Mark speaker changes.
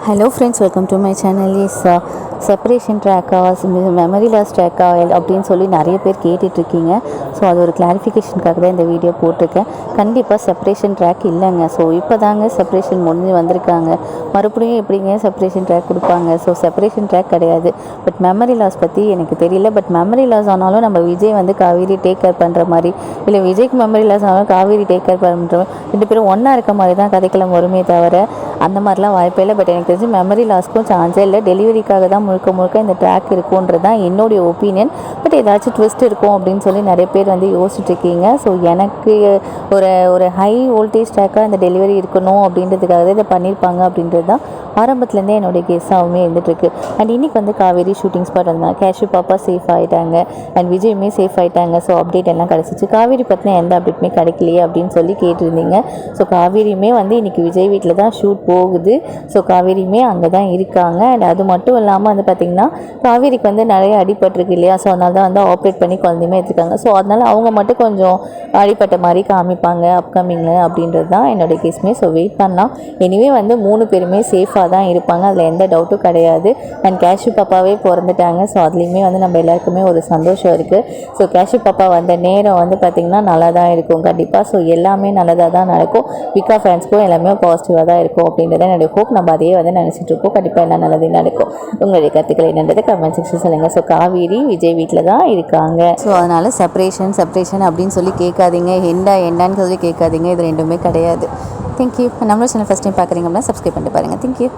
Speaker 1: Hello friends, welcome to my channel. Is separation ட்ராக்கா memory loss ட்ராக்கா அப்படின்னு சொல்லி நிறைய பேர் கேட்டுட்ருக்கீங்க. ஸோ அது ஒரு கிளாரிஃபிகேஷனுக்காக தான் இந்த வீடியோ போட்டிருக்கேன். கண்டிப்பாக செப்பரேஷன் ட்ராக் இல்லைங்க. ஸோ இப்போ தாங்க செப்பரேஷன் முடிஞ்சு வந்திருக்காங்க. மறுபடியும் எப்படிங்க செப்பரேஷன் ட்ராக் கொடுப்பாங்க? ஸோ செப்பரேஷன் ட்ராக் கிடையாது. பட் மெமரி லாஸ் பற்றி எனக்கு தெரியல. பட் மெமரி லாஸ் ஆனாலும் நம்ம விஜய் வந்து காவேரி டேக் கேர் பண்ணுற மாதிரி, இல்லை விஜய்க்கு மெமரி லாஸ் ஆனாலும் காவேரி டேக் கேர் பண்ணுற மாதிரி, ரெண்டு பேரும் ஒன்றா இருக்க மாதிரி தான் கதைக்களம் வருமே தவிர அந்த மாதிரிலாம் வாய்ப்பே இல்லை. பட் எனக்கு தெரிஞ்சு மெமரி லாஸ்க்கும் சான்ஸே இல்லை. டெலிவரிக்காக தான் முழுக்க முழுக்க இந்த ட்ராக் இருக்குன்றது தான் என்னுடைய ஒப்பீனியன். பட் ஏதாச்சும் ட்விஸ்ட் இருக்கும் அப்படின்னு சொல்லி நிறைய பேர் வந்து யோசிச்சுட்ருக்கீங்க. ஸோ எனக்கு ஒரு ஒரு ஹை வோல்டேஜ் ட்ராக்காக இந்த டெலிவரி இருக்கணும் அப்படின்றதுக்காக தான் இதை பண்ணியிருப்பாங்க அப்படின்றது தான் ஆரம்பத்துலேருந்தே என்னுடைய கெஸ்ஸாகவுமே இருந்துகிட்ருக்கு. அண்ட் இன்றைக்கி வந்து காவேரி ஷூட்டிங் ஸ்பாட் இருந்தாங்க. கேஷு பாப்பா சேஃப் ஆகிட்டாங்க அண்ட் விஜயுமே சேஃப் ஆகிட்டாங்க. ஸோ அப்டேட் எல்லாம் கிடச்சிச்சு. காவேரி பற்றின எந்த அப்டேட்டுமே கிடைக்கலையே அப்படின்னு சொல்லி கேட்டிருந்தீங்க. ஸோ காவேரியுமே வந்து இன்றைக்கி விஜய் வீட்டில் தான் ஷூட் போகுது. ஸோ காவேரியுமே அங்கே தான் இருக்காங்க. அண்ட் அது மட்டும் இல்லாமல் வந்து பார்த்திங்கன்னா காவேரிக்கு வந்து நிறைய அடிபட்டிருக்கு இல்லையா? ஸோ அதனால தான் வந்து ஆப்ரேட் பண்ணி குழந்தையுமே எடுத்துருக்காங்க. ஸோ அதனால் அவங்க மட்டும் கொஞ்சம் அடிப்பட்ட மாதிரி காமிப்பாங்க அப்கமிங்கில் அப்படின்றது தான் என்னோடய கேஸ்மே. ஸோ வெயிட் பண்ணலாம். எனிவே வந்து 3 பேருமே சேஃபாக தான் இருப்பாங்க. அதில் எந்த டவுட்டும் கிடையாது. அண்ட் கேஷு பாப்பாவே பிறந்துட்டாங்க. ஸோ அதுலேயுமே வந்து நம்ம எல்லாருக்குமே ஒரு சந்தோஷம் இருக்குது. ஸோ கேஷு பாப்பா வந்த நேரம் வந்து பார்த்திங்கன்னா நல்லா தான் இருக்கும் கண்டிப்பாக. ஸோ எல்லாமே நல்லதாக தான் நடக்கும். விகா ஃபேன்ஸ்க்கும் எல்லாமே பாசிட்டிவாக தான் இருக்கும் அப்படின்றத என்னுடைய ஹோப். நம்ம அதையே வந்து நினச்சிட்டு இருக்கோம். கண்டிப்பாக எல்லாம் நல்லதே நடக்கும். உங்களுடைய கருத்துக்கள் என்னன்றது கமெண்ட் செக்ஷன் சொல்லுங்கள். ஸோ காவேரி விஜய் வீட்டில் தான் இருக்காங்க. ஸோ அதனால் செப்பரேஷன் அப்படின்னு சொல்லி கேட்காதீங்க. என்னன்னு சொல்லி கேட்காதீங்க. இது ரெண்டுமே கிடையாது. தேங்க்யூ. நம்மளோட சேனல் ஃபஸ்ட் டைம் பார்க்குறீங்க அப்படின்னா சப்ஸ்கிரைப் பண்ணிட்டு பாருங்கள். தேங்க்யூ.